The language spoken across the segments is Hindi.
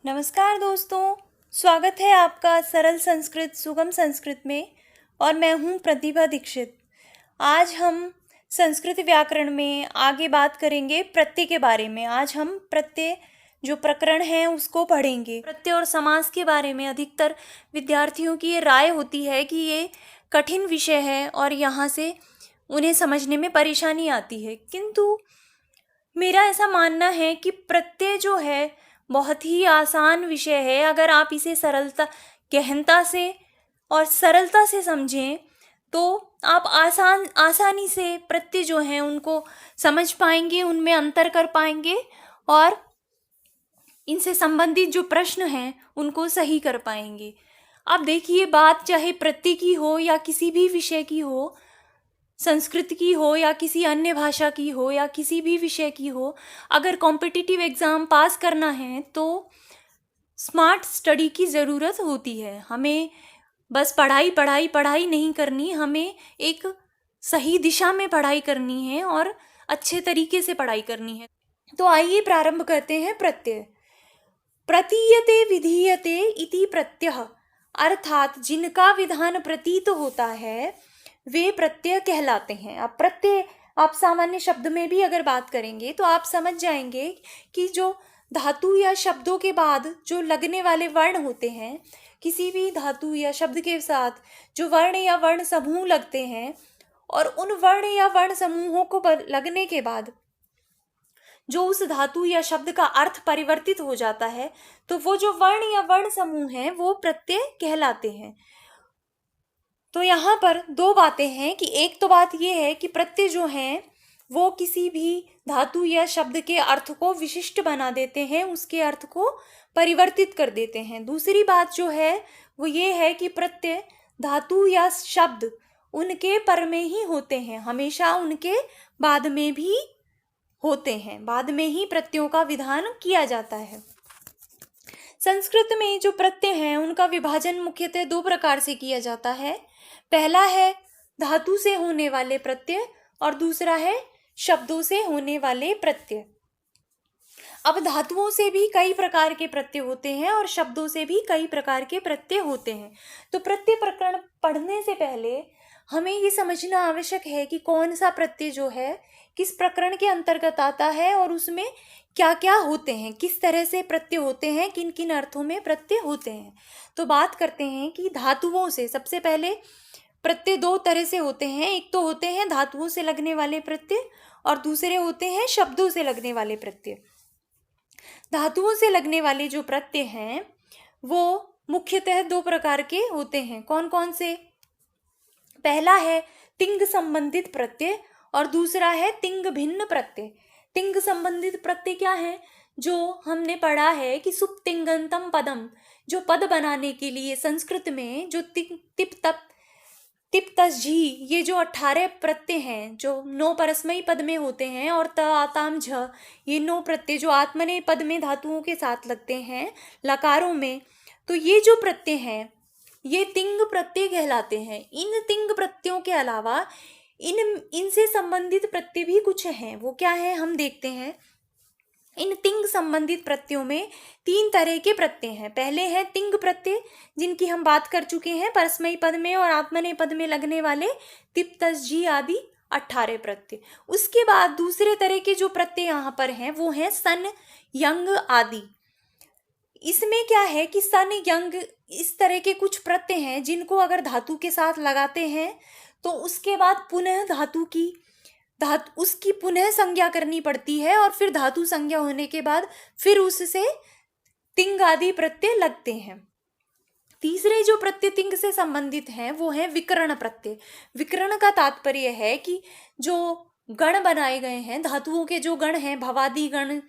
नमस्कार दोस्तों, स्वागत है आपका सरल संस्कृत सुगम संस्कृत में। और मैं हूँ प्रतिभा दीक्षित। आज हम संस्कृत व्याकरण में आगे बात करेंगे प्रत्यय के बारे में। आज हम प्रत्यय जो प्रकरण है उसको पढ़ेंगे। प्रत्यय और समास के बारे में अधिकतर विद्यार्थियों की ये राय होती है कि ये कठिन विषय है और यहाँ से उन्हें समझने में परेशानी आती है, किंतु मेरा ऐसा मानना है कि प्रत्यय जो है बहुत ही आसान विषय है। अगर आप इसे गहनता से और सरलता से समझें तो आप आसानी से प्रत्यय जो हैं उनको समझ पाएंगे, उनमें अंतर कर पाएंगे और इनसे संबंधित जो प्रश्न हैं उनको सही कर पाएंगे। अब देखिए, बात चाहे प्रत्यय की हो या किसी भी विषय की हो, संस्कृत की हो या किसी अन्य भाषा की हो या किसी भी विषय की हो, अगर कॉम्पिटिटिव एग्ज़ाम पास करना है तो स्मार्ट स्टडी की ज़रूरत होती है। हमें बस पढ़ाई पढ़ाई पढ़ाई नहीं करनी, हमें एक सही दिशा में पढ़ाई करनी है और अच्छे तरीके से पढ़ाई करनी है। तो आइए प्रारंभ करते हैं। प्रत्यय। प्रतीयते विधीयते इति प्रत्यय, अर्थात जिनका विधान प्रतीत होता है वे प्रत्यय कहलाते हैं। अब प्रत्यय आप सामान्य शब्द में भी अगर बात करेंगे तो आप समझ जाएंगे कि जो धातु या शब्दों के बाद जो लगने वाले वर्ण होते हैं, किसी भी धातु या शब्द के साथ जो वर्ण या वर्ण समूह लगते हैं और उन वर्ण या वर्ण समूहों को लगने के बाद जो उस धातु या शब्द का अर्थ परिवर्तित हो जाता है, तो वो जो वर्ण या वर्ण समूह हैं वो प्रत्यय कहलाते हैं। तो यहाँ पर दो बातें हैं कि एक तो बात ये है कि प्रत्यय जो हैं वो किसी भी धातु या शब्द के अर्थ को विशिष्ट बना देते हैं, उसके अर्थ को परिवर्तित कर देते हैं। दूसरी बात जो है वो ये है कि प्रत्यय धातु या शब्द उनके पर में ही होते हैं, हमेशा उनके बाद में भी होते हैं, बाद में ही प्रत्ययों का विधान किया जाता है। संस्कृत में जो प्रत्यय हैं उनका विभाजन मुख्यतः दो प्रकार से किया जाता है। पहला है धातु से होने वाले प्रत्यय और दूसरा है शब्दों से होने वाले प्रत्यय। अब धातुओं से भी कई प्रकार के प्रत्यय होते हैं और शब्दों से भी कई प्रकार के प्रत्यय होते हैं। तो प्रत्यय प्रकरण पढ़ने से पहले हमें ये समझना आवश्यक है कि कौन सा प्रत्यय जो है किस प्रकरण के अंतर्गत आता है और उसमें क्या क्या होते हैं, किस तरह से प्रत्यय होते हैं, किन किन अर्थों में प्रत्यय होते हैं। तो बात करते हैं कि धातुओं से। सबसे पहले प्रत्यय दो तरह से होते हैं। एक तो होते हैं धातुओं से लगने वाले प्रत्यय और दूसरे होते हैं शब्दों से लगने वाले प्रत्यय। धातुओं से लगने वाले जो प्रत्यय हैं वो मुख्यतः दो प्रकार के होते हैं। कौन कौन से? पहला है तिंग संबंधित प्रत्यय और दूसरा है तिंग भिन्न प्रत्यय। तिंग संबंधित प्रत्यय क्या है? जो हमने पढ़ा है कि सुप तिंगंतम पदम, जो पद बनाने के लिए संस्कृत में जो तिप तप तिप तस झी, ये जो 18 प्रत्यय हैं जो 9 परस्मयी पद में होते हैं, और त आताम झ, ये 9 प्रत्यय जो आत्मनेय पद में धातुओं के साथ लगते हैं लकारों में, तो ये जो प्रत्यय हैं ये तिंग प्रत्यय कहलाते हैं। इन तिंग प्रत्ययों के अलावा इनसे संबंधित प्रत्यय भी कुछ हैं। वो क्या है हम देखते हैं। इन तिंग संबंधित प्रत्ययों में 3 तरह के प्रत्यय हैं। पहले हैं तिंग प्रत्यय जिनकी हम बात कर चुके हैं, परस्मयी पद में और आत्मनेय पद में लगने वाले तिप तस जी आदि 18 प्रत्यय। उसके बाद दूसरे तरह के जो प्रत्यय यहाँ पर हैं वो हैं सन, यंग आदि। इसमें क्या है कि सन, यंग, इस तरह के कुछ प्रत्यय हैं जिनको अगर धातु के साथ लगाते हैं तो उसके बाद पुनः उसकी पुनः संज्ञा करनी पड़ती है और फिर धातु संज्ञा होने के बाद फिर उससे तिंग आदि प्रत्यय लगते हैं। तीसरे जो प्रत्यय तिंग से संबंधित हैं वो है विकर्ण प्रत्यय। विकर्ण का तात्पर्य है कि जो गण बनाए गए हैं, धातुओं के जो गण हैं, भवादि गण,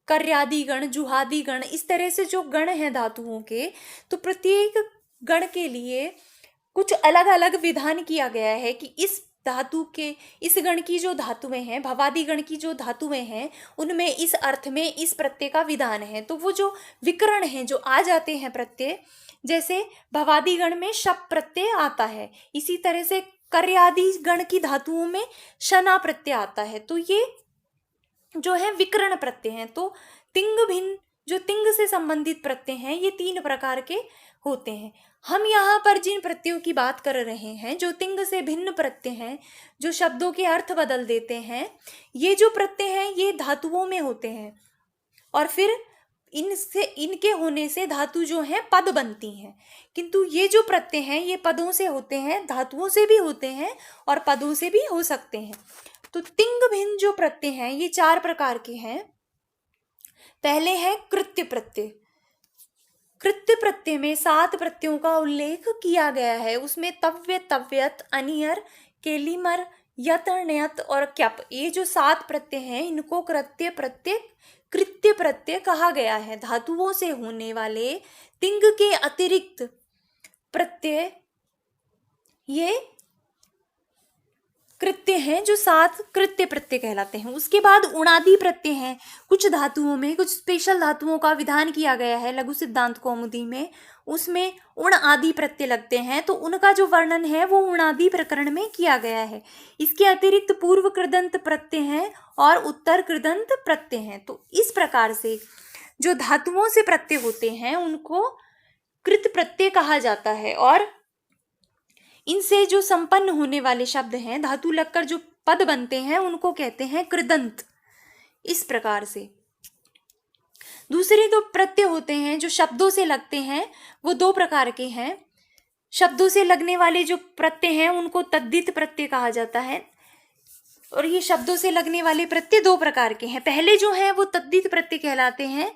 कर्यादि गण, जुहादि गण, इस तरह से जो गण हैं धातुओं के, तो प्रत्येक गण के लिए कुछ अलग अलग विधान किया गया है कि इस धातु के, इस गण की जो धातुएं हैं, भवादि गण की जो धातुएं हैं, उनमें इस अर्थ में इस प्रत्यय का विधान है। तो वो जो विकर्ण हैं जो आ जाते हैं प्रत्यय, जैसे भवादि गण में शप प्रत्यय आता है, इसी तरह से कर्यादि गण की धातुओं में शना प्रत्यय आता है। तो ये जो है विकर्ण प्रत्यय हैं। तो तिंग भिन्न जो तिंग से संबंधित प्रत्यय हैं ये 3 प्रकार के होते हैं। हम यहाँ पर जिन प्रत्ययों की बात कर रहे हैं जो तिंग से भिन्न प्रत्यय हैं, जो शब्दों के अर्थ बदल देते हैं, ये जो प्रत्यय हैं ये धातुओं में होते हैं और फिर इनके होने से धातु जो है पद बनती हैं। किंतु ये जो प्रत्यय हैं ये पदों से होते हैं, धातुओं से भी होते हैं और पदों से भी हो सकते हैं। तो तिंग भिन्न जो प्रत्यय हैं ये 4 प्रकार के हैं। पहले है कृत्य प्रत्यय। कृत्य प्रत्यय में 7 प्रत्ययों का उल्लेख किया गया है। उसमें तव्य, तव्यत, अनियर, केलिमर, यत, ण्यत और क्यप, ये जो 7 प्रत्यय हैं इनको कृत्य प्रत्यय कहा गया है। धातुओं से होने वाले तिंग के अतिरिक्त प्रत्यय ये कृत्य हैं जो 7 कृत्य प्रत्यय कहलाते हैं। उसके बाद उणादि प्रत्यय हैं। कुछ धातुओं में कुछ स्पेशल धातुओं का विधान किया गया है लघु सिद्धांत कौमुदी में, उसमें उण आदि प्रत्यय लगते हैं, तो उनका जो वर्णन है वो उणादि प्रकरण में किया गया है। इसके अतिरिक्त पूर्व कृदंत प्रत्यय हैं और उत्तर कृदंत प्रत्यय हैं। तो इस प्रकार से जो धातुओं से प्रत्यय होते हैं उनको कृत प्रत्यय कहा जाता है और इनसे जो संपन्न होने वाले शब्द हैं, धातु लगकर जो पद बनते हैं उनको कहते हैं कृदंत। इस प्रकार से दूसरे 2 प्रत्यय होते हैं जो शब्दों से लगते हैं, वो 2 प्रकार के हैं। शब्दों से लगने वाले जो प्रत्यय हैं उनको तद्धित प्रत्यय कहा जाता है और ये शब्दों से लगने वाले प्रत्यय 2 प्रकार के हैं। पहले जो है वो तद्धित प्रत्यय कहलाते हैं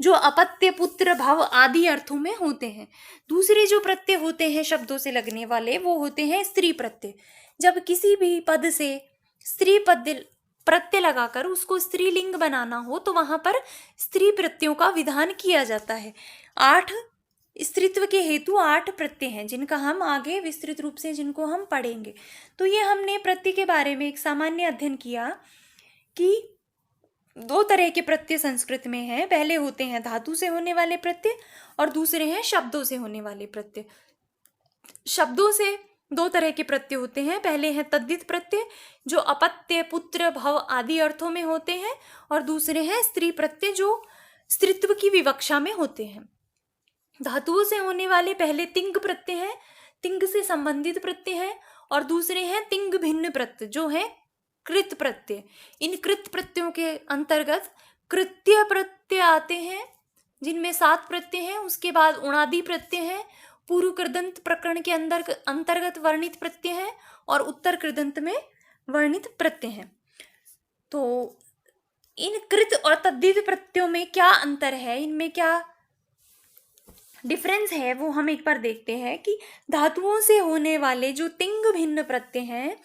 जो अपत्य, पुत्र, भव आदि अर्थों में होते हैं। दूसरे जो प्रत्यय होते हैं शब्दों से लगने वाले वो होते हैं स्त्री प्रत्यय। जब किसी भी पद से स्त्री पद प्रत्यय लगाकर उसको स्त्रीलिंग बनाना हो तो वहां पर स्त्री प्रत्ययों का विधान किया जाता है। 8 स्त्रीत्व के हेतु 8 प्रत्यय हैं जिनका हम आगे विस्तृत रूप से जिनको हम पढ़ेंगे। तो ये हमने प्रत्यय के बारे में एक सामान्य अध्ययन किया कि 2 तरह के प्रत्यय संस्कृत में हैं। पहले होते हैं धातु से होने वाले प्रत्यय और दूसरे हैं शब्दों से होने वाले प्रत्यय। शब्दों से 2 तरह के प्रत्यय होते हैं। पहले हैं तद्धित प्रत्यय जो अपत्य, पुत्र, भव आदि अर्थों में होते हैं और दूसरे हैं स्त्री प्रत्यय जो स्त्रीत्व की विवक्षा में होते हैं। धातुओं से होने वाले पहले तिंग प्रत्यय हैं, तिंग से संबंधित प्रत्यय हैं और दूसरे हैं तिंग भिन्न प्रत्यय जो है कृत प्रत्यय। इन कृत प्रत्ययों के अंतर्गत कृत्य प्रत्यय आते हैं जिनमें 7 प्रत्यय हैं। उसके बाद उणादि प्रत्यय हैं, पूर्व कृदंत प्रकरण के अंतर्गत वर्णित प्रत्यय हैं और उत्तर कृदंत में वर्णित प्रत्यय हैं। तो इन कृत और तद्धित प्रत्ययों में क्या अंतर है, इनमें क्या डिफरेंस है वो हम एक बार देखते हैं कि धातुओं से होने वाले जो तिंग भिन्न प्रत्यय हैं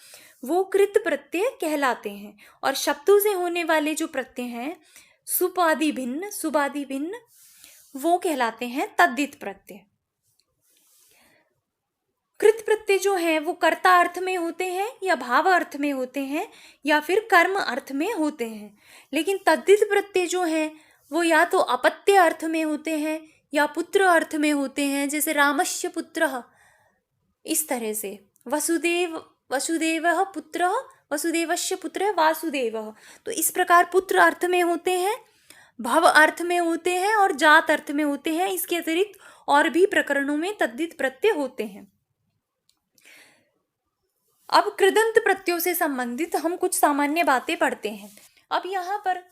वो कृत प्रत्यय कहलाते हैं और शब्दों से होने वाले जो प्रत्यय हैं सुपादि भिन्न, सुबादि भिन्न, वो कहलाते हैं तद्धित प्रत्यय। कृत प्रत्यय जो है वो कर्ता अर्थ में होते हैं या भाव अर्थ में होते हैं या फिर कर्म अर्थ में होते हैं। लेकिन तद्धित प्रत्यय जो है वो या तो अपत्य अर्थ में होते हैं या पुत्र अर्थ में होते हैं, जैसे रामस्य पुत्रः, इस तरह से वसुदेवः पुत्रः, वसुदेवस्य पुत्रः वासुदेवः। तो इस प्रकार पुत्र अर्थ में होते हैं, भव अर्थ में होते हैं और जात अर्थ में होते हैं। इसके अतिरिक्त और भी प्रकरणों में तद्धित प्रत्यय होते हैं। अब कृदंत प्रत्ययों से संबंधित हम कुछ सामान्य बातें पढ़ते हैं। अब यहाँ पर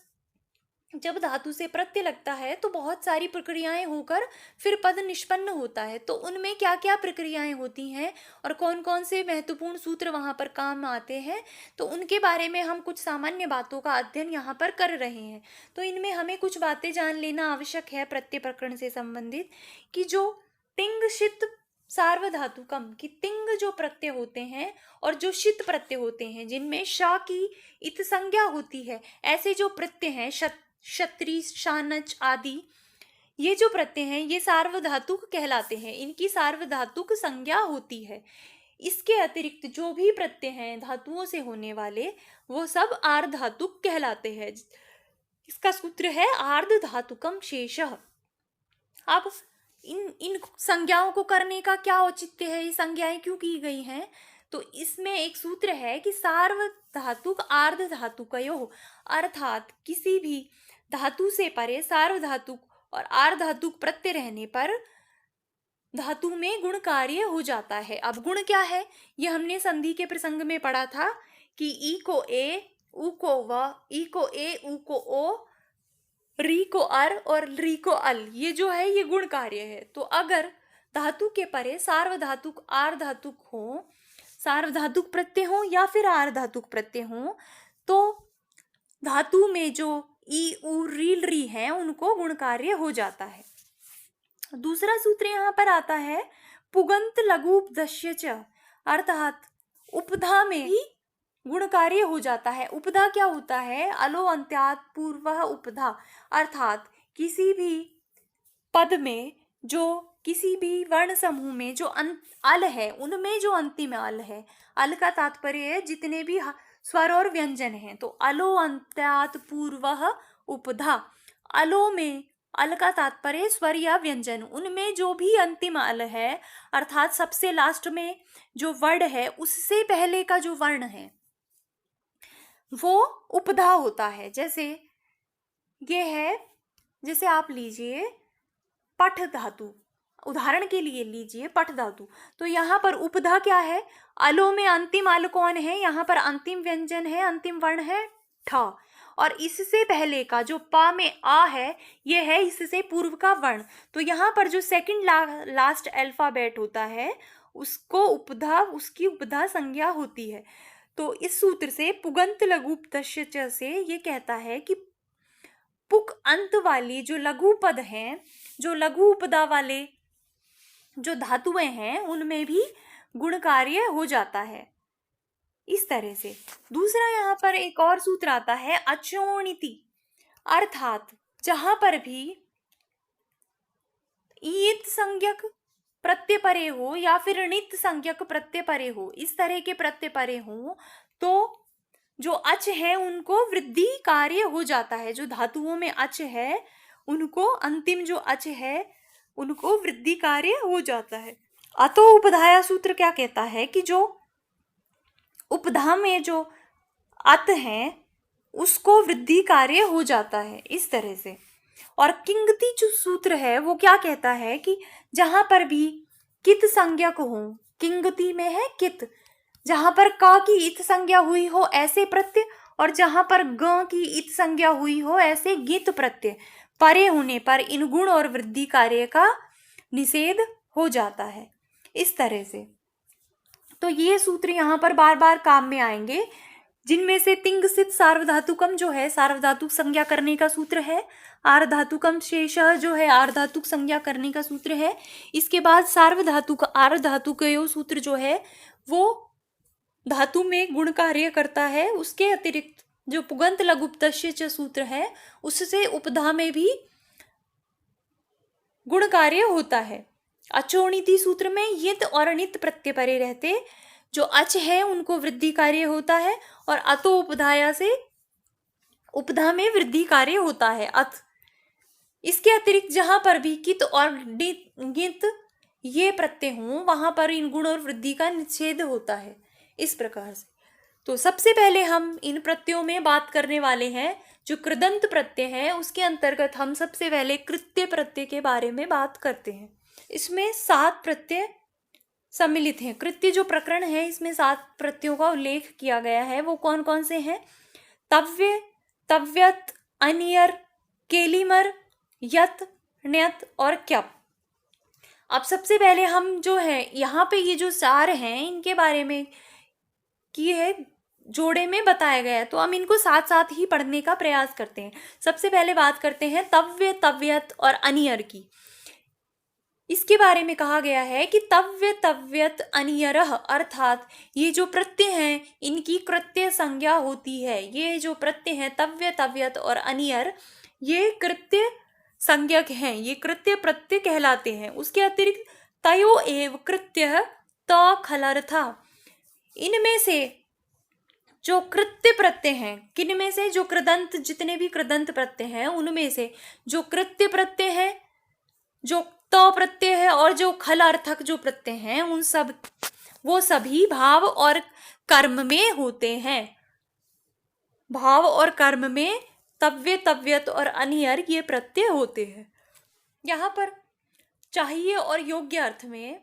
जब धातु से प्रत्यय लगता है तो बहुत सारी प्रक्रियाएं होकर फिर पद निष्पन्न होता है। तो उनमें क्या क्या प्रक्रियाएं होती हैं और कौन कौन से महत्वपूर्ण सूत्र वहां पर काम आते हैं, तो उनके बारे में हम कुछ सामान्य बातों का अध्ययन यहाँ पर कर रहे हैं। तो इनमें हमें कुछ बातें जान लेना आवश्यक है प्रत्यय प्रकरण से संबंधित कि जो तिंग, शित, सार्वधातुकम की तिंग जो प्रत्यय होते हैं और जो शित प्रत्यय होते हैं जिनमें श की इत संज्ञा होती है, ऐसे जो प्रत्यय हैं क्षत्री, शानच आदि, ये जो प्रत्यय हैं ये सार्वधातुक कहलाते हैं। इनकी सार्वधातुक संज्ञा होती है। इसके अतिरिक्त जो भी प्रत्यय हैं धातुओं से होने वाले वो सब आर्धातुक कहलाते हैं। इसका सूत्र है आर्ध धातुकम शेषः। अब इन संज्ञाओं को करने का क्या औचित्य है, ये संज्ञाएं क्यों की गई हैं, तो इसमें एक सूत्र है कि सार्वधातुक आर्ध धातुकयोः, अर्थात किसी भी धातु से परे सार्वधातुक और आर्धातुक प्रत्यय रहने पर धातु में गुण कार्य हो जाता है। अब गुण क्या है, यह हमने संधि के प्रसंग में पढ़ा था कि ई को ए, उ को व, ई को ए, उ को ओ, री को अर और री को अल, ये जो है ये गुण कार्य है। तो अगर धातु के परे सार्वधातुक आर्धातुक हो, सार्वधातुक प्रत्यय हो या फिर आर्धातुक प्रत्यय हो, तो धातु में जो ई उ री री है उनको गुण कार्य हो जाता है। दूसरा सूत्र यहाँ पर आता है पुगंत लघु उपदश्य च, अर्थात उपधा में ही गुण कार्य हो जाता है। उपधा क्या होता है, अलो अंत्यात पूर्व उपधा, अर्थात किसी भी पद में जो किसी भी वर्ण समूह में जो अल है उनमें जो अंतिम अल है, अल का तात्पर्य है जितने भी स्वर और व्यंजन हैं, तो अलो अंत्यात पूर्व उपधा, अलो में अल का तात्पर्य स्वर या व्यंजन, उनमें जो भी अंतिम अल है अर्थात सबसे लास्ट में जो वर्ड है उससे पहले का जो वर्ण है वो उपधा होता है। जैसे ये है, जैसे आप लीजिए पठ धातु, उदाहरण के लिए लीजिए पठ धातु, तो यहाँ पर उपधा क्या है, अलो में अंतिम अल कौन है, यहाँ पर अंतिम व्यंजन है, अंतिम वर्ण है ठ, और इससे पहले का जो पा में आ है ये है इससे पूर्व का वर्ण, तो यहाँ पर जो सेकंड लास्ट अल्फाबेट होता है उसको उपधा, उसकी उपधा संज्ञा होती है। तो इस सूत्र से पुगंत लघु उपदश्य च से ये कहता है कि पुक अंत वाली जो लघु पद हैं, जो लघु उपदा वाले जो धातुएं हैं उनमें भी गुण कार्य हो जाता है। इस तरह से दूसरा यहाँ पर एक और सूत्र आता है अचोणिति, अर्थात जहां पर भी ईत संज्ञक प्रत्यय परे हो या फिर णित संज्ञक प्रत्यय परे हो, इस तरह के प्रत्यय परे हो तो जो अच है उनको वृद्धि कार्य हो जाता है। जो धातुओं में अच है उनको, अंतिम जो अच है उनको वृद्धि कार्य हो जाता है। अतो उपधाया सूत्र क्या कहता है कि जो उपधा में जो अत है उसको वृद्धि कार्य हो जाता है, इस तरह से। और किंगति जो सूत्र है वो क्या कहता है कि जहां पर भी कित संज्ञक हो, किंगति में है कित, जहां पर क की इत संज्ञा हुई हो ऐसे प्रत्यय, और जहां पर ग की इत संज्ञा हुई हो ऐसे गित प्रत्यय परे होने पर इन गुण और वृद्धि कार्य का निषेध हो जाता है, इस तरह से। तो ये सूत्र यहाँ पर बार बार काम में आएंगे, जिनमें से तिंग सित सार्वधातुकम जो है सार्वधातुक संज्ञा करने का सूत्र है, आर्धातुकम शेष जो है आर्धातुक संज्ञा करने का सूत्र है। इसके बाद सार्वधातुक आर्धातुक सूत्र जो है वो धातु में गुण कार्य करता है। उसके अतिरिक्त जो पुगंत लघु उपदश्य सूत्र है उससे उपधा में भी गुण कार्य होता है। अचोणिति सूत्र में यित और णित प्रत्यय परे रहते जो अच है उनको वृद्धि कार्य होता है, और अतो उपधाया से उपधा में वृद्धि कार्य होता है अथ। इसके अतिरिक्त जहां पर भी कित और गित ये प्रत्यय हों वहां पर इन गुण और वृद्धि का निषेध होता है, इस प्रकार से। तो सबसे पहले हम इन प्रत्ययों में बात करने वाले हैं जो कृदंत प्रत्यय है, उसके अंतर्गत हम सबसे पहले कृत्य प्रत्यय के बारे में बात करते हैं। इसमें 7 प्रत्यय सम्मिलित हैं। कृत्य जो प्रकरण है इसमें 7 प्रत्ययों का उल्लेख किया गया है। वो कौन कौन से हैं? तव्य, तव्यत, अनियर, केलिमर, यत, ण्यत और क्यप। अब सबसे पहले हम जो है यहाँ पे ये जो 4 हैं इनके बारे में की है जोड़े में बताया गया है, तो हम इनको साथ साथ ही पढ़ने का प्रयास करते हैं। सबसे पहले बात करते हैं तव्य, तव्यत और अनियर की। इसके बारे में कहा गया है कि तव्य, तव्यत, अनियरः, अर्थात ये जो प्रत्यय हैं इनकी कृत्य संज्ञा होती है। ये जो प्रत्यय हैं तव्य, तव्यत और अनियर ये कृत्य संज्ञक हैं, ये कृत्य प्रत्यय कहलाते हैं। उसके अतिरिक्त तयो एव कृत्य त खलर्था, इनमें से जो कृत्य प्रत्यय हैं, किनमें से? जो कृदंत, जितने भी कृदंत प्रत्यय हैं उनमें से जो कृत्य प्रत्यय है, जो त प्रत्यय है और जो खल अर्थक जो प्रत्यय हैं उन सब वो सभी भाव और कर्म में होते हैं। भाव और कर्म में तव्य, तव्यत और अनियर ये प्रत्यय होते हैं। यहाँ पर चाहिए और योग्य अर्थ में,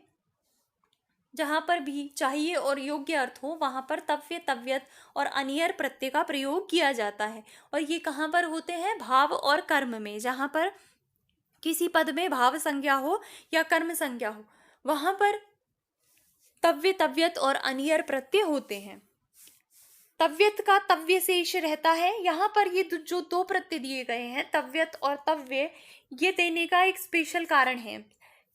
जहाँ पर भी चाहिए और योग्य अर्थ हो वहाँ पर तव्य, तव्यत और अनियर प्रत्यय का प्रयोग किया जाता है। और ये कहाँ पर होते हैं? भाव और कर्म में। जहाँ पर किसी पद में भाव संज्ञा हो या कर्म संज्ञा हो वहाँ पर तव्य, तव्यत और अनियर प्रत्यय होते हैं। तव्यत का तव्य शेष रहता है। यहाँ पर ये जो दो प्रत्यय दिए गए हैं तव्यत और तव्य, ये देने का एक स्पेशल कारण है।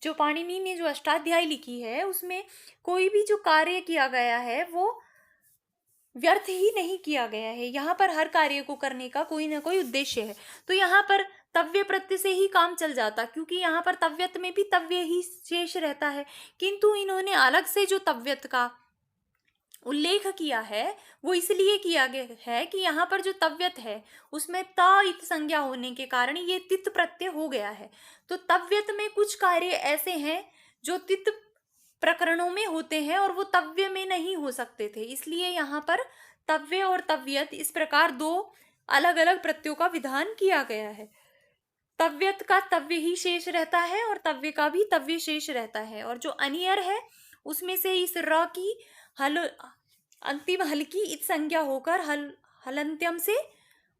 जो पाणिनि ने जो अष्टाध्यायी लिखी है उसमें कोई भी जो कार्य किया गया है वो व्यर्थ ही नहीं किया गया है। यहाँ पर हर कार्य को करने का कोई ना कोई उद्देश्य है। तो यहाँ पर तव्य प्रत्यय से ही काम चल जाता, क्योंकि यहाँ पर तव्यत में भी तव्य ही शेष रहता है। किंतु इन्होंने अलग से जो तव्यत का उल्लेख किया है वो इसलिए किया गया है कि यहाँ पर जो तव्यत है उसमें ता इत संज्ञा होने के कारण ये तित प्रत्यय हो गया है। तो तव्यत में कुछ कार्य ऐसे हैं जो तित प्रकरणों में होते हैं और वो तव्य में नहीं हो सकते थे, इसलिए यहाँ पर तव्य और तव्यत इस प्रकार दो अलग अलग प्रत्ययों का विधान किया गया है। तव्यत का तव्य ही शेष रहता है और तव्य का भी तव्य शेष रहता है। और जो अनियर है उसमें से इस र की हल अंतिम हल की इत संज्ञा होकर हलंत्यम से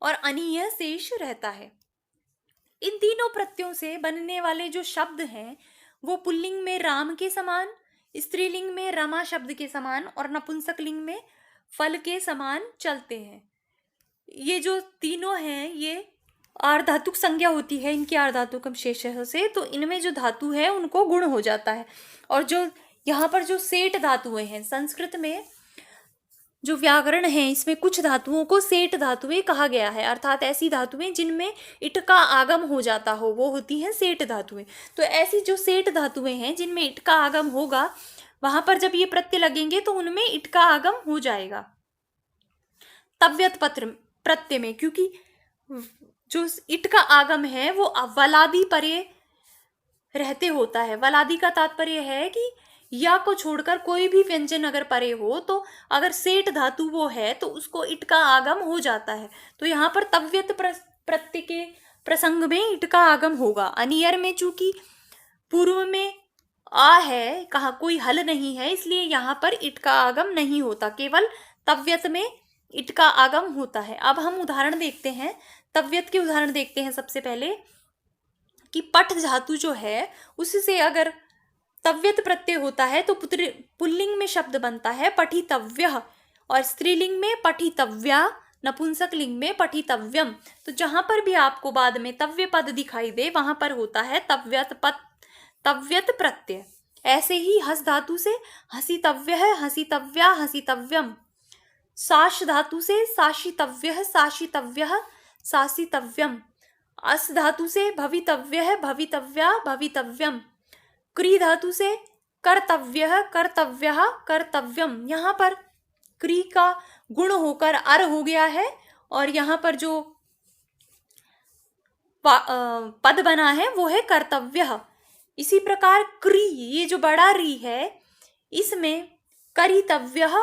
और अनीय शेष रहता है। इन तीनों प्रत्ययों से बनने वाले जो शब्द हैं वो पुल्लिंग में राम के समान, स्त्रीलिंग में रमा शब्द के समान और नपुंसकलिंग में फल के समान चलते हैं। ये जो तीनों हैं ये आर्धातुक संज्ञा होती है इनकी आर्धातुक शेष से, तो इनमें जो धातु है उनको गुण हो जाता है। और जो यहाँ पर जो सेठ धातुएं हैं संस्कृत में जो व्याकरण है इसमें कुछ धातुओं को सेठ धातुएं कहा गया है, अर्थात ऐसी धातुएं जिनमें इट का आगम हो जाता हो वो होती हैं सेठ धातुएं। तो ऐसी जो सेठ धातुएं हैं जिनमें इट का आगम होगा वहां पर जब ये प्रत्यय लगेंगे तो उनमें इट का आगम हो जाएगा तव्यत प्रत्यय में, क्योंकि जो इट का आगम है वो वलादि परे रहते होता है। वलादि का तात्पर्य है कि या को छोड़कर कोई भी व्यंजन अगर परे हो तो अगर सेठ धातु वो है तो उसको इट का आगम हो जाता है। तो यहाँ पर तव्यत प्रत्यय के प्रसंग में इट का आगम होगा। अनियर में चूंकि पूर्व में आ है, कहा कोई हल नहीं है, इसलिए यहाँ पर इट का आगम नहीं होता, केवल तव्यत में इट का आगम होता है। अब हम उदाहरण देखते हैं, तव्यत के उदाहरण देखते हैं। सबसे पहले कि पठ धातु जो है उससे अगर तव्यत प्रत्यय होता है तो पुल्लिंग में शब्द बनता है पठितव्यः और स्त्रीलिंग में पठितव्या, नपुंसक लिंग में पठितव्यम। तो जहां पर भी आपको बाद में तव्य पद दिखाई दे वहां पर होता है तव्यत प्रत्यय। ऐसे ही हस धातु से हसितव्यः, हसितव्या, हसितव्यम। साश धातु से साशितव्यः, साशितव्यः, सासितव्यम। अस धातु से भवितव्यः, भवितव्या, भवितव्यम। क्री धातु से कर्तव्यः, कर्तव्यः, कर्तव्यम। यहाँ पर क्री का गुण होकर अर हो गया है और यहाँ पर जो पद बना है वो है कर्तव्यः। इसी प्रकार क्री, ये जो बड़ा री है इसमें करितव्यः,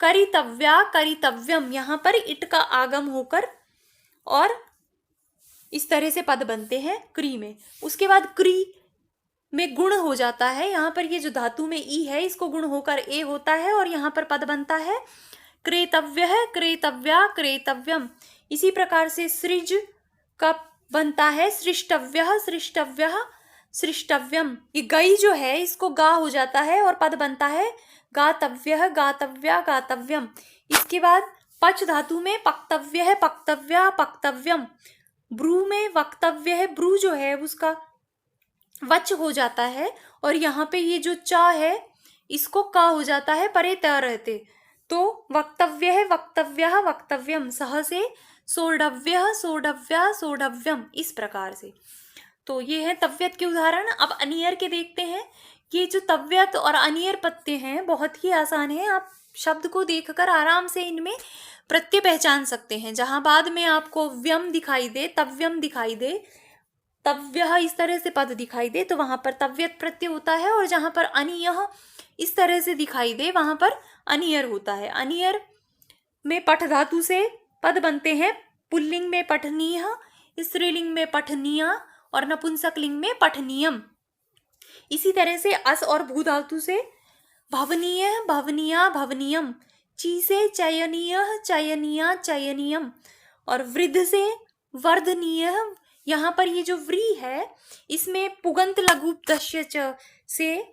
करितव्या, करितव्यम, यहाँ पर इट का आगम होकर और इस तरह से पद बनते हैं क्री में। उसके बाद क्री में गुण हो जाता है। यहाँ पर ये जो धातु में ई है इसको गुण होकर ए होता है और यहाँ पर पद बनता है क्रेतव्यः, क्रेतव्या, क्रेतव्यम। इसी प्रकार से सृज का बनता है सृष्टव्यः, सृष्टव्यः, सृष्टव्यम। ये गई जो है इसको गा हो जाता है और पद बनता है गातव्यः, गातव्या, गातव्यम। इसके बाद पच धातु में पक्तव्यः, पक्तव्या, पक्तव्यम। ब्रू में वक्तव्य है, ब्रू जो है उसका वच हो जाता है और यहाँ पे ये जो चा है इसको का हो जाता है परे त रहते, तो वक्तव्य है, वक्तव्यः, वक्तव्यम। सह से सोढ़व्यः, सोढ़व्या, सोढ़व्यम। इस प्रकार से तो ये है तव्यत के उदाहरण। अब अनियर के देखते हैं। ये जो तव्यत और अनियर प्रत्यय हैं बहुत ही आसान है, आप शब्द को देखकर आराम से इनमें प्रत्यय पहचान सकते हैं। जहां बाद में आपको व्यम दिखाई दे, तव्यम दिखाई दे, तव्यः इस तरह से पद दिखाई दे तो वहां पर तव्यत प्रत्यय होता है, और जहां पर अनियः इस तरह से दिखाई दे वहां पर अनियर होता है। अनियर में पठ धातु से पद बनते हैं पुल्लिंग में पठनीय, स्त्रीलिंग में पठनीया और नपुंसकलिंग में पठनीयम। इसी तरह से अस और भू धातु से भवनीय, भवनीया, भवनीयम। ची से चयनीय, चयनीया, चयनीयम। और वृद्ध से वर्धनीय। यहाँ पर ये जो व्री है इसमें पुगंत लघु उपदस्य च से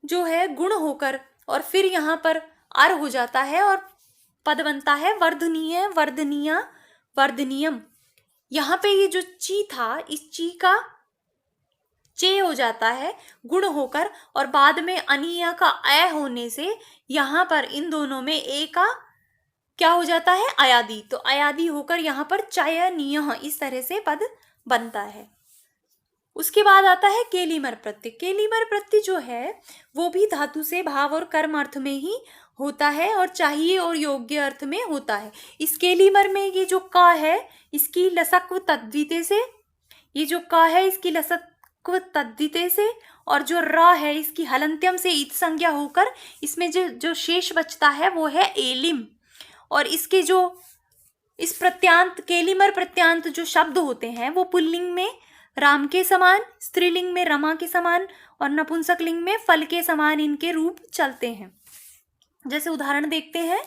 जो है गुण होकर और फिर यहाँ पर अर हो जाता है और पद बनता है वर्धनीय, वर्धनीया, वर्धनीयम। यहाँ पे ये जो ची था, इस ची का चे हो जाता है गुण होकर और बाद में अनिया का अय होने से यहाँ पर इन दोनों में ए का क्या हो जाता है, अयादि। तो अयादि होकर यहाँ पर चयनीय, इस तरह से पद बनता है। उसके बाद आता है केलीमर प्रत्यय। केलीमर प्रत्यय जो है वो भी धातु से भाव और कर्म अर्थ में ही होता है और चाहिए और योग्य अर्थ में होता है। इस केलीमर में ये जो का है इसकी लसक्व तद्धिते से, ये जो का है इसकी लसक्व तद्धिते से और जो र है इसकी हलंत्यम से इत संज्ञा होकर इसमें जो शेष बचता है वो है एलिम। और इसके जो इस प्रत्यांत केलीमर प्रत्यांत जो शब्द होते हैं वो पुल्लिंग में राम के समान, स्त्रीलिंग में रमा के समान और नपुंसकलिंग में फल के समान इनके रूप चलते हैं। जैसे उदाहरण देखते हैं,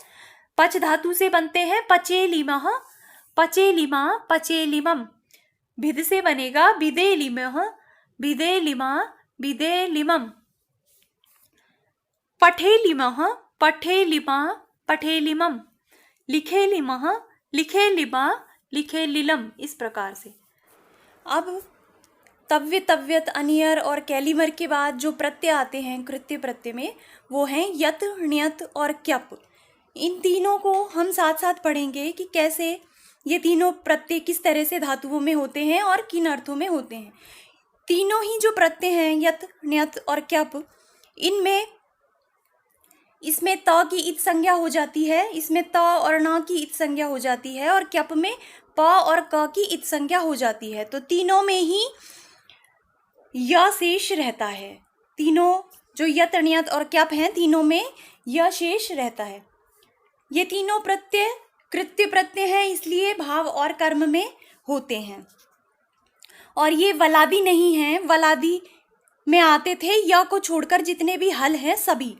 पच धातु से बनते हैं पचेलिमः, पचेलिमा, पचेलिमम। भिद से बनेगा बिदेलिमः, बिदेलिमा, बिदेलिमम। पठेलिमः, पठेलिमा, पठेलिमम। लिखेलिमः, लिखेलिमा, लिखेलिलम। इस प्रकार से अब तव्य, तव्यत, अनियर और कैलिमर के बाद जो प्रत्यय आते हैं कृत्य प्रत्यय में वो हैं यत, ण्यत और क्यप। इन तीनों को हम साथ साथ पढ़ेंगे कि कैसे ये तीनों प्रत्यय किस तरह से धातुओं में होते हैं और किन अर्थों में होते हैं। तीनों ही जो प्रत्यय हैं यत, ण्यत और क्यप, इनमें इसमें त की इत संज्ञा हो जाती है, इसमें त और न की इत संज्ञा हो जाती है और क्यप में प और क की इत संज्ञा हो जाती है। तो तीनों में ही य शेष रहता है। तीनों जो यत, ण्यत और क्यप हैं तीनों में य शेष रहता है। ये तीनों प्रत्यय कृत्य प्रत्यय हैं इसलिए भाव और कर्म में होते हैं और ये वलादी नहीं हैं। वलादी में आते थे य को छोड़कर जितने भी हल हैं सभी,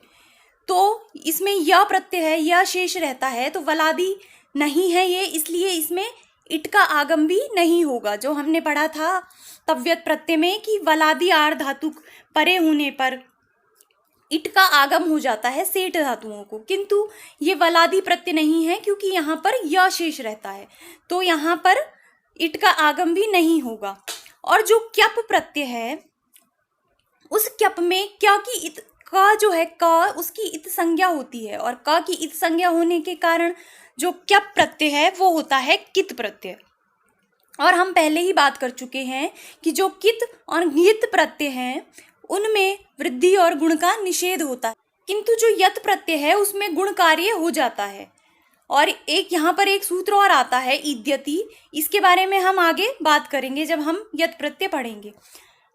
तो इसमें य प्रत्यय है, य शेष रहता है, तो वलादी नहीं है ये, इसलिए इसमें इट का आगम भी नहीं होगा। जो हमने पढ़ा था तव्यत प्रत्यय में कि वलादी आर धातु परे होने पर इट का आगम हो जाता है सेठ धातुओं को, किंतु ये वलादी प्रत्यय नहीं है क्योंकि यहाँ पर य शेष रहता है, तो यहाँ पर इट का आगम भी नहीं होगा। और जो क्यप प्रत्यय है उस क्यप में क्या की इत का जो है क उसकी इत संज्ञा होती है और क की इत संज्ञा होने के कारण जो क्यप प्रत्यय है वो होता है कित प्रत्यय। और हम पहले ही बात कर चुके हैं कि जो कित और ञित प्रत्यय हैं उनमें वृद्धि और गुण का निषेध होता है, किंतु जो यत प्रत्यय है उसमें गुण कार्य हो जाता है। और एक यहाँ पर एक सूत्र और आता है इद्यति, इसके बारे में हम आगे बात करेंगे जब हम यत प्रत्यय पढ़ेंगे।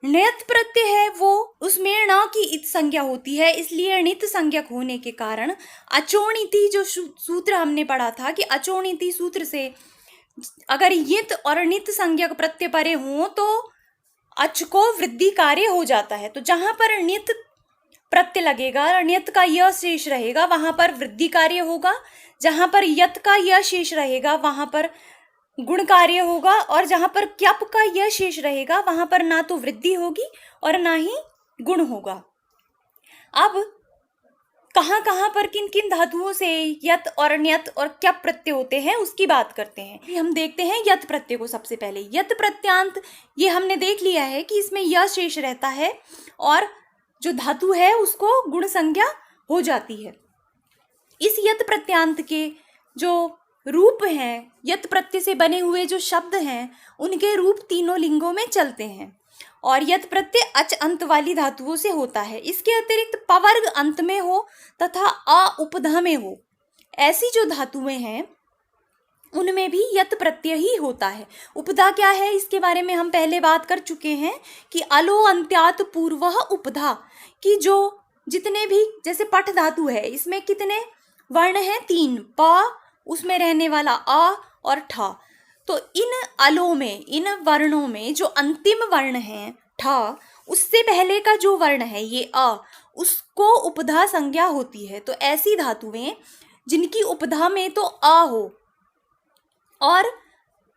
ण्यत प्रत्यय है वो उसमें ण की इत संज्ञा होती है, इसलिए णित संज्ञक होने के कारण अचोणिति जो सूत्र हमने पढ़ा था कि अचोणिति सूत्र से अगर यित और णित संज्ञक प्रत्यय परे हों तो अच को वृद्धि कार्य हो जाता है। तो जहां पर णित प्रत्यय लगेगा, ण्यत का य शेष रहेगा, वहां पर वृद्धि कार्य होगा। जहां पर यत का य शेष रहेगा वहां पर गुण कार्य होगा और जहां पर क्यप का य शेष रहेगा वहां पर ना तो वृद्धि होगी और ना ही गुण होगा। अब कहां कहां पर किन किन धातुओं से यत और ण्यत और क्यप प्रत्यय होते हैं उसकी बात करते हैं। हम देखते हैं यत प्रत्यय को। सबसे पहले यत प्रत्यांत ये हमने देख लिया है कि इसमें य शेष रहता है और जो धातु है उसको गुण संज्ञा हो जाती है। इस यत प्रत्यांत के जो रूप हैं, यत प्रत्यय से बने हुए जो शब्द हैं उनके रूप तीनों लिंगों में चलते हैं और यत प्रत्यय अच अंत वाली धातुओं से होता है। इसके अतिरिक्त पवर्ग अंत में हो तथा अ उपधा में हो, ऐसी जो धातुएं हैं उनमें भी यत प्रत्यय ही होता है। उपधा क्या है इसके बारे में हम पहले बात कर चुके हैं कि अलो अंत्यात पूर्वः उपधा, कि जो जितने भी जैसे पठ धातु है इसमें कितने वर्ण हैं, 3, प उसमें रहने वाला आ और ठा। तो इन अलों में, इन वर्णों में जो अंतिम वर्ण है ठा, उससे पहले का जो वर्ण है ये अ, उसको उपधा संज्ञा होती है। तो ऐसी धातुएं जिनकी उपधा में तो आ हो और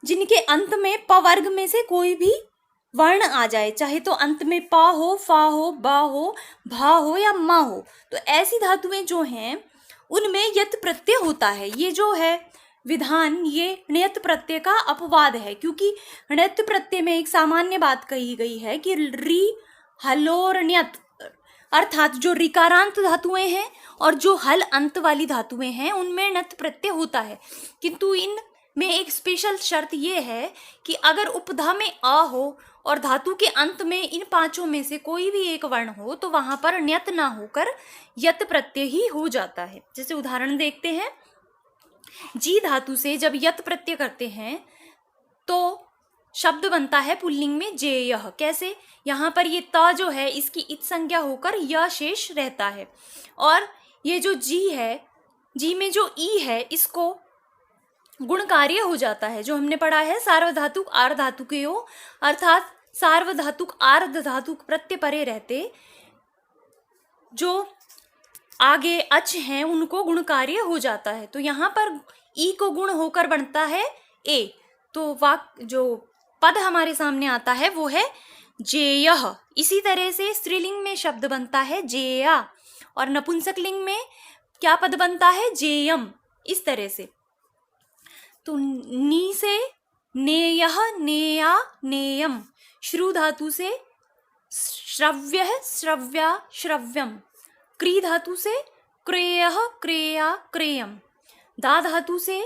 जिनके अंत में प वर्ग में से कोई भी वर्ण आ जाए, चाहे तो अंत में पा हो, फा हो, बा हो, भा हो या मा हो, तो ऐसी धातुएं जो हैं उनमें यत प्रत्यय होता है। ये जो है विधान, ये ण्यत प्रत्यय का अपवाद है, क्योंकि ण्यत प्रत्यय में एक सामान्य बात कही गई है कि री हलोर ण्यत, अर्थात जो रिकारांत धातुएं हैं और जो हल अंत वाली धातुएं हैं उनमें ण्यत प्रत्यय होता है। किंतु इन में एक स्पेशल शर्त ये है कि अगर उपधा में आ हो और धातु के अंत में इन पांचों में से कोई भी एक वर्ण हो तो वहां पर ण्यत ना होकर यत प्रत्यय ही हो जाता है। जैसे उदाहरण देखते हैं, जी धातु से जब यत प्रत्यय करते हैं तो शब्द बनता है पुल्लिंग में जेयः। कैसे? यहाँ पर ये त जो है इसकी इत संज्ञा होकर य शेष रहता है, और ये जो जी है, जी में जो ई है इसको गुण कार्य हो जाता है, जो हमने पढ़ा है सार्वधातुक आर्धातुकयो, अर्थात सार्वधातुक आर्ध धातुक प्रत्यय परे रहते जो आगे अच हैं उनको गुण कार्य हो जाता है। तो यहाँ पर ई को गुण होकर बनता है ए, तो जो पद हमारे सामने आता है वो है जेयः। इसी तरह से स्त्रीलिंग में शब्द बनता है जेया, और नपुंसक लिंग में क्या पद बनता है? जेयम। इस तरह से तो नी से नेयः, नेया, नेयम। श्रु धातु से श्रव्यः, श्रव्या, श्रव्यम। क्री धातु से क्रेयः, क्रेया, क्रेयम। दा धातु से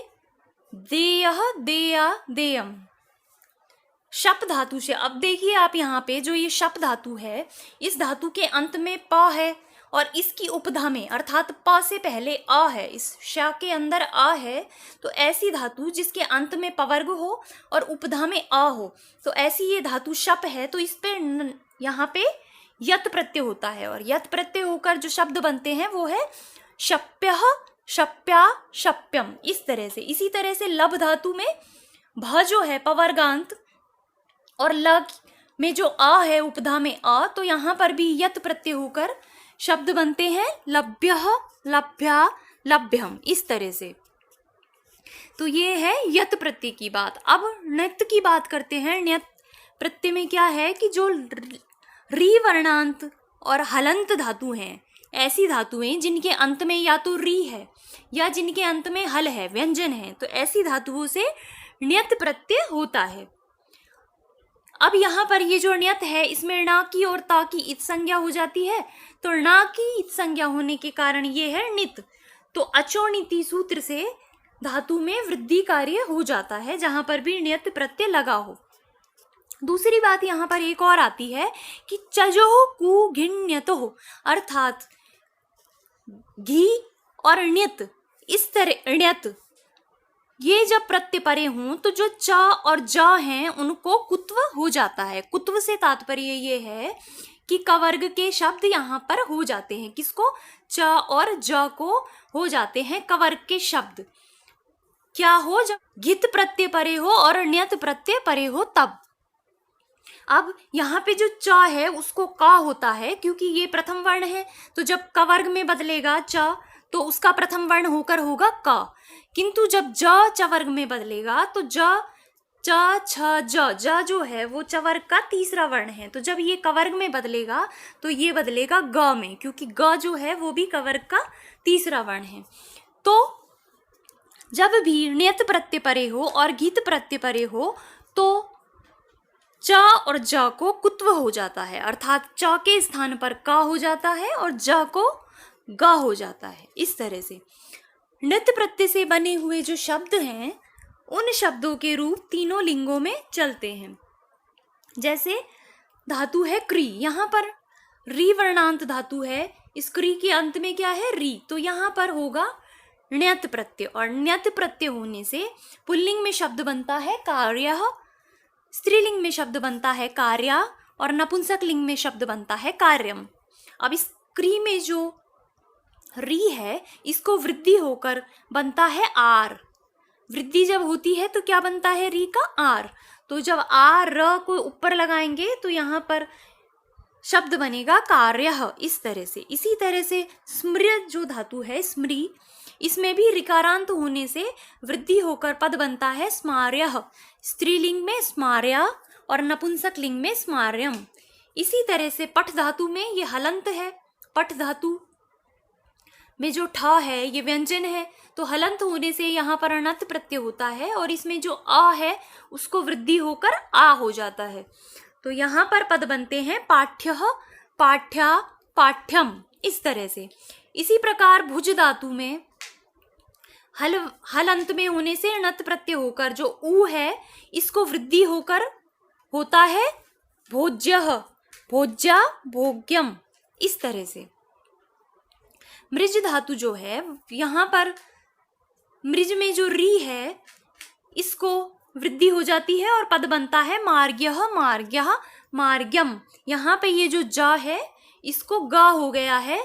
देयः, देया, देयम। शप धातु से, अब देखिए आप यहाँ पे जो ये शप धातु है, इस धातु के अंत में प है और इसकी उपधा में अर्थात प से पहले आ है, इस श के अंदर आ है। तो ऐसी धातु जिसके अंत में पवर्ग हो और उपधा में आ हो, तो ऐसी ये धातु शप है। तो इस पे यहाँ पे यत प्रत्यय होता है, और यत प्रत्यय होकर जो शब्द बनते हैं वो है शप्यः, शप्या, शप्यम। इस तरह से, इसी तरह से लब धातु में भ जो है पवर्गांत और लग में जो आ है उपधा में आ, तो यहाँ पर भी यत प्रत्यय होकर शब्द बनते हैं लभ्यः, लभ्या, लभ्यम। इस तरह से तो ये है यत प्रत्यय की बात। अब ण्यत की बात करते हैं। ण्यत प्रत्यय में क्या है कि जो री वर्णांत और हलंत धातु हैं, ऐसी धातुएं जिनके अंत में या तो री है या जिनके अंत में हल है, व्यंजन है, तो ऐसी धातुओं से ण्यत प्रत्यय होता है। अब यहाँ पर ये जो ण्यत है इसमें णा की और ता की इत संज्ञा हो जाती है, तो णा की इत संज्ञा होने के कारण ये है णित। तो अचोणिति सूत्र से धातु में वृद्धि कार्य हो जाता है जहां पर भी ण्यत प्रत्यय लगा हो। दूसरी बात यहाँ पर एक और आती है कि चजो कु घिण्यतो, अर्थात घी और ण्यत, इस तरह ण्यत ये जब प्रत्यय परे हों तो जो च और ज हैं उनको कुत्व हो जाता है। कुत्व से तात्पर्य ये है कि कवर्ग के शब्द यहाँ पर हो जाते हैं। किसको? च और ज को हो जाते हैं कवर्ग के शब्द। क्या हो? जब घित प्रत्यय परे हो और ण्यत प्रत्यय परे हो तब। अब यहाँ पे जो च है उसको का होता है, क्योंकि ये प्रथम वर्ण है, तो जब कवर्ग में बदलेगा च तो उसका प्रथम वर्ण होकर होगा का। किंतु जब ज च वर्ग में बदलेगा तो ज च छ ज जो है वो च वर्ग का तीसरा वर्ण है। तो जब ये कवर्ग में बदलेगा तो ये बदलेगा ग में, क्योंकि ग जो है वो भी कवर्ग का तीसरा वर्ण है। तो जब भी ण्यत प्रत्यय परे हो और घित प्रत्यय परे हो तो च और ज को कुत्व हो जाता है, अर्थात च के स्थान पर का हो जाता है और ज को ग हो जाता है। इस तरह से ण्यत प्रत्यय से बने हुए जो शब्द हैं उन शब्दों के रूप तीनों लिंगों में चलते हैं। जैसे धातु है क्री, यहाँ पर री वर्णांत धातु है, इस क्री के अंत में क्या है? री, तो यहाँ पर होगा ण्यत प्रत्यय, और ण्यत प्रत्यय होने से पुल्लिंग में शब्द बनता है कार्यः, स्त्रीलिंग में शब्द बनता है कार्या, और नपुंसक लिंग में शब्द बनता है कार्यम। अब इस क्री में जो री है इसको वृद्धि होकर बनता है आर, वृद्धि जब होती है तो क्या बनता है री का आर। तो जब आर र को ऊपर लगाएंगे तो यहाँ पर शब्द बनेगा कार्यः, इस तरह से। इसी तरह से स्मृ जो धातु है स्मृ, इसमें भी ऋकारांत होने से वृद्धि होकर पद बनता है स्मार्यः। स्त्रीलिंग में स्मार्या और नपुंसक लिंग में स्मार्यम। इसी तरह से पठ धातु में ये हलंत है। पठ धातु में जो ठ है ये व्यंजन है, तो हलंत होने से यहाँ पर अणत प्रत्यय होता है और इसमें जो अ है उसको वृद्धि होकर आ हो जाता है। तो यहाँ पर पद बनते हैं पाठ्यः, पाठ्या, पाठ्यम, इस तरह से। इसी प्रकार भुज धातु में हल अंत में होने से अणत प्रत्यय होकर जो ऊ है इसको वृद्धि होकर होता है भोज्यः, भोज्या, भोग्यम, इस तरह से। मृज धातु जो है यहाँ पर मृज में जो री है इसको वृद्धि हो जाती है और पद बनता है मार्ग्यः, मार्ग्यः, मार्ग्यम। यहाँ पे ये जो जा है इसको गा हो गया है,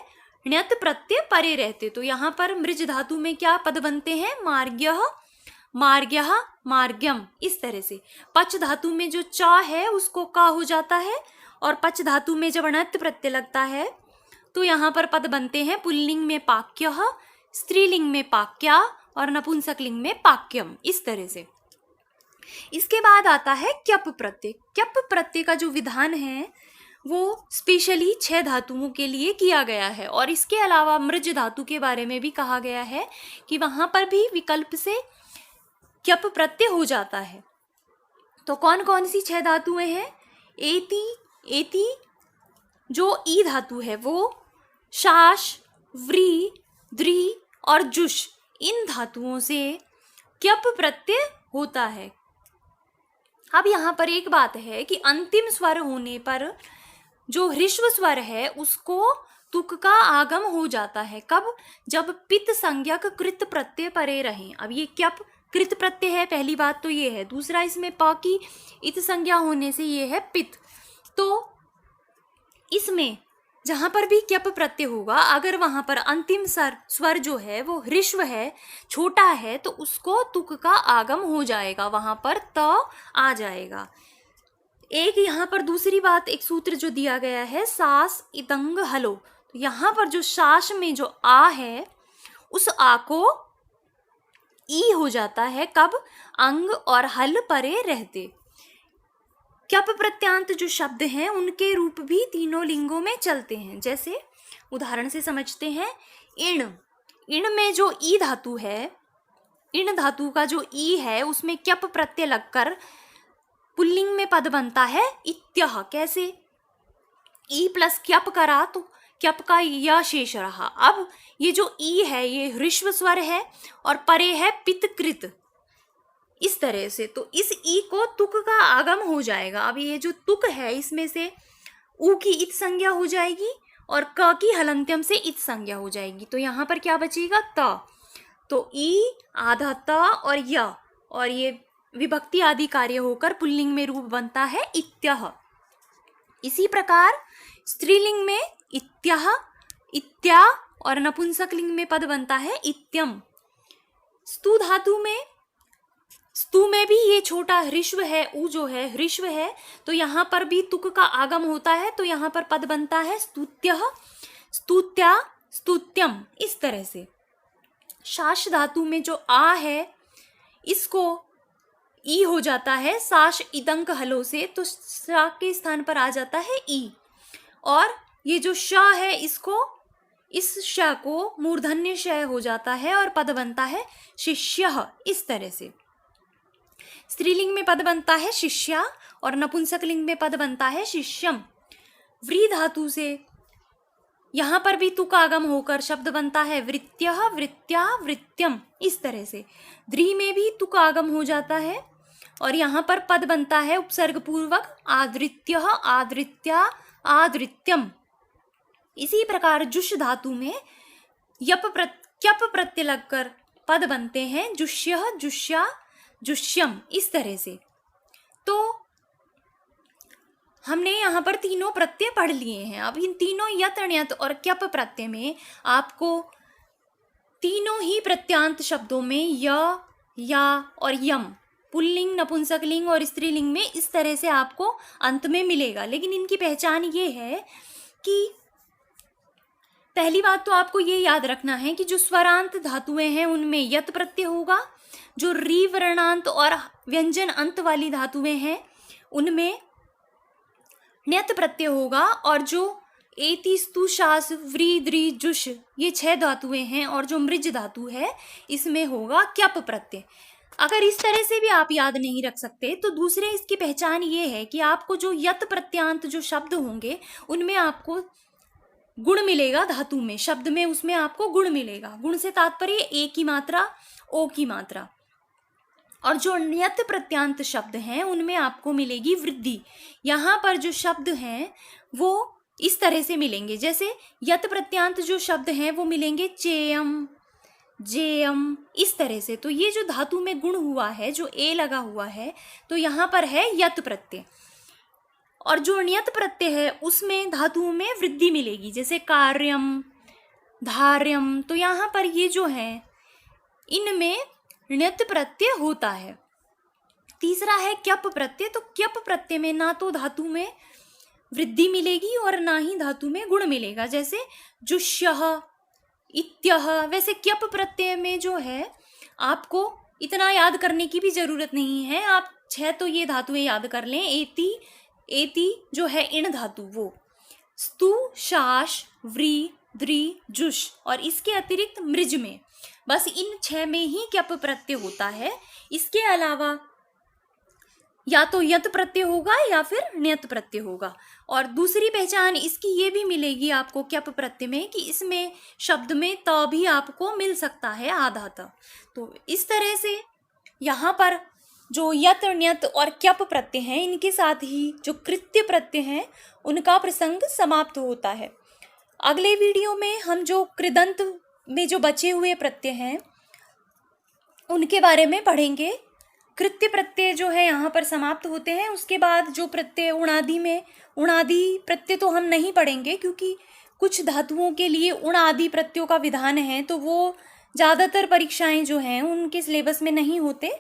ण्यत प्रत्यय परे रहते, तो यहाँ पर मृज धातु में क्या पद बनते हैं मार्ग्यः, मार्ग्यः, मार्ग्यम, इस तरह से। पच धातु में जो चा है उसको का हो जाता है और पच धातु में जब अणत प्रत्यय लगता है तो यहाँ पर पद बनते हैं पुल्लिंग में पाक्यः, स्त्रीलिंग में पाक्या और नपुंसक लिंग में पाक्यम, इस तरह से। इसके बाद आता है क्यप प्रत्यय। क्यप प्रत्यय का जो विधान है वो स्पेशली 6 धातुओं के लिए किया गया है और इसके अलावा मृज धातु के बारे में भी कहा गया है कि वहां पर भी विकल्प से क्यप प्रत्यय हो जाता है। तो कौन कौन सी 6 धातुएं हैं? एति, एति जो ई धातु है वो शाश, व्री, द्री और जुश, इन धातुओं से क्यप प्रत्यय होता है। अब यहाँ पर एक बात है कि अंतिम स्वर होने पर जो ह्रस्व स्वर है उसको तुक का आगम हो जाता है। कब? जब पित संज्ञक कृत प्रत्यय परे रहें। अब ये क्यप कृत प्रत्यय है, पहली बात तो ये है। दूसरा, इसमें प की इत संज्ञा होने से ये है पित। तो इसमें जहां पर भी क्यप प्रत्यय होगा, अगर वहां पर अंतिम स्वर जो है वो ह्रस्व है, छोटा है, तो उसको तुक का आगम हो जाएगा, वहां पर त आ जाएगा। एक यहाँ पर दूसरी बात, एक सूत्र जो दिया गया है सास इतंग हलो, तो यहाँ पर जो शास में जो आ है उस आ को ई हो जाता है। कब? अंग और हल परे रहते। क्यप प्रत्यांत जो शब्द हैं उनके रूप भी तीनों लिंगों में चलते हैं। जैसे उदाहरण से समझते हैं, इण। इण में जो ई धातु है, इण धातु का जो ई है उसमें क्यप प्रत्यय लगकर पुल्लिंग में पद बनता है इत्यः। कैसे? ई प्लस क्यप करा तो क्यप का य शेष रहा। अब ये जो ई है ये ह्रस्व स्वर है और परे है पितकृत, इस तरह से। तो इस ई को तुक का आगम हो जाएगा। अब ये जो तुक है इसमें से ऊ की इत संज्ञा हो जाएगी और क की हलंत्यम से इत संज्ञा हो जाएगी। तो यहाँ पर क्या बचेगा? त। तो ई आधा त और य, और ये विभक्ति आदि कार्य होकर पुल्लिंग में रूप बनता है इत्यः। इसी प्रकार स्त्रीलिंग में इत्यः, इत्या और नपुंसक लिंग में पद बनता है इत्यम। स्तु धातु में, स्तु में भी ये छोटा ह्रस्व है, ऊ जो है ह्रस्व है, तो यहाँ पर भी तुक का आगम होता है, तो यहाँ पर पद बनता है स्तुत्यः, स्तुत्या, स्तुत्यम, इस तरह से। शाश धातु में जो आ है इसको ई हो जाता है साश इदंक हलो से, तो सा के स्थान पर आ जाता है ई। और ये जो श है इसको, इस श को मूर्धन्य श हो जाता है और पद बनता है शिष्यः, इस तरह से। स्त्रीलिंग में पद बनता है शिष्या और नपुंसक लिंग में पद बनता है शिष्यम। व्री धातु से यहाँ पर भी तुक आगम होकर शब्द बनता है वृत्यः, वृत्या, वृत्यम, इस तरह से। द्री में भी तुक आगम हो जाता है और यहाँ पर पद बनता है उपसर्ग पूर्वक आदृत्यः, आदृत्या, आदृत्यम। इसी प्रकार जुष धातु में क्यप प्रत्यय लगकर पद बनते हैं जुष्यः, जुष्या, जुष्यम, इस तरह से। तो हमने यहाँ पर तीनों प्रत्यय पढ़ लिए हैं। अब इन तीनों यत, ण्यत और क्यप प्रत्यय में आपको तीनों ही प्रत्यांत शब्दों में य, या और यम, पुल्लिंग, नपुंसकलिंग और स्त्रीलिंग में इस तरह से आपको अंत में मिलेगा। लेकिन इनकी पहचान ये है कि पहली बात तो आपको ये याद रखना है कि जो स्वरांत धातुएं हैं उनमें यत प्रत्यय होगा, जो री वर्णांत और व्यंजन अंत वाली धातुएं हैं उनमें ण्यत प्रत्यय होगा, और जो एति स्तु शास व्री द्रि जुष ये 6 धातुएं हैं और जो मृज धातु है इसमें होगा क्यप प्रत्यय। अगर इस तरह से भी आप याद नहीं रख सकते तो दूसरे इसकी पहचान ये है कि आपको जो यत प्रत्यांत जो शब्द होंगे उनमें आपको गुण मिलेगा, धातु में शब्द में उसमें आपको गुण मिलेगा। गुण से तात्पर्य ए की मात्रा, ओ की मात्रा। और जो ण्यत प्रत्यांत शब्द हैं उनमें आपको मिलेगी वृद्धि। यहाँ पर जो शब्द हैं वो इस तरह से मिलेंगे, जैसे यत प्रत्यांत जो शब्द हैं वो मिलेंगे चेयम, जेयम, इस तरह से। तो ये जो धातु में गुण हुआ है, जो ए लगा हुआ है, तो यहाँ पर है यत प्रत्यय। और जो ण्यत प्रत्यय है उसमें धातुओं में वृद्धि मिलेगी, जैसे कार्यम, धार्यम। तो यहाँ पर ये जो है इनमें ण्यत प्रत्यय होता है। तीसरा है क्यप प्रत्यय। तो क्यप प्रत्यय में ना तो धातु में वृद्धि मिलेगी और ना ही धातु में गुण मिलेगा, जैसे जुष्यः, इत्यः। वैसे क्यप प्रत्यय में जो है आपको इतना याद करने की भी जरूरत नहीं है, आप 6 तो ये धातुएं याद कर लें। एति, एति जो है इण धातु वो, स्तु, शाश, व्री, द्रि, जुष, और इसके अतिरिक्त मृज में बस इन 6 में ही क्यप प्रत्यय होता है। इसके अलावा या तो यत प्रत्यय होगा या फिर ण्यत प्रत्यय होगा। और दूसरी पहचान इसकी ये भी मिलेगी आपको क्यप प्रत्यय में कि इसमें शब्द में त भी आपको मिल सकता है, आधा त। तो इस तरह से यहाँ पर जो यत, ण्यत और क्यप प्रत्यय हैं इनके साथ ही जो कृत्य प्रत्यय हैं उनका प्रसंग समाप्त होता है। अगले वीडियो में हम जो कृदंत में जो बचे हुए प्रत्यय हैं उनके बारे में पढ़ेंगे। कृत्य प्रत्यय जो है यहाँ पर समाप्त होते हैं। उसके बाद जो प्रत्यय उणादि में, उणादि प्रत्यय तो हम नहीं पढ़ेंगे क्योंकि कुछ धातुओं के लिए उणादि प्रत्ययों का विधान है, तो वो ज़्यादातर परीक्षाएं जो हैं उनके सिलेबस में नहीं होते,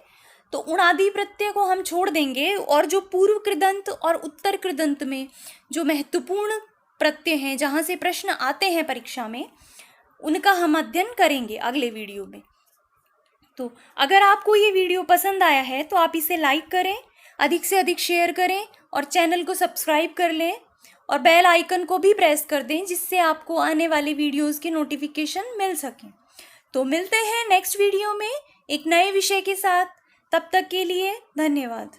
तो उणादि प्रत्यय को हम छोड़ देंगे। और जो पूर्व कृदंत और उत्तर कृदंत में जो महत्वपूर्ण प्रत्यय हैं, जहाँ से प्रश्न आते हैं परीक्षा में, उनका हम अध्ययन करेंगे अगले वीडियो में। तो अगर आपको ये वीडियो पसंद आया है तो आप इसे लाइक करें, अधिक से अधिक शेयर करें और चैनल को सब्सक्राइब कर लें और बेल आइकन को भी प्रेस कर दें, जिससे आपको आने वाले वीडियोस के नोटिफिकेशन मिल सकें। तो मिलते हैं नेक्स्ट वीडियो में एक नए विषय के साथ। तब तक के लिए धन्यवाद।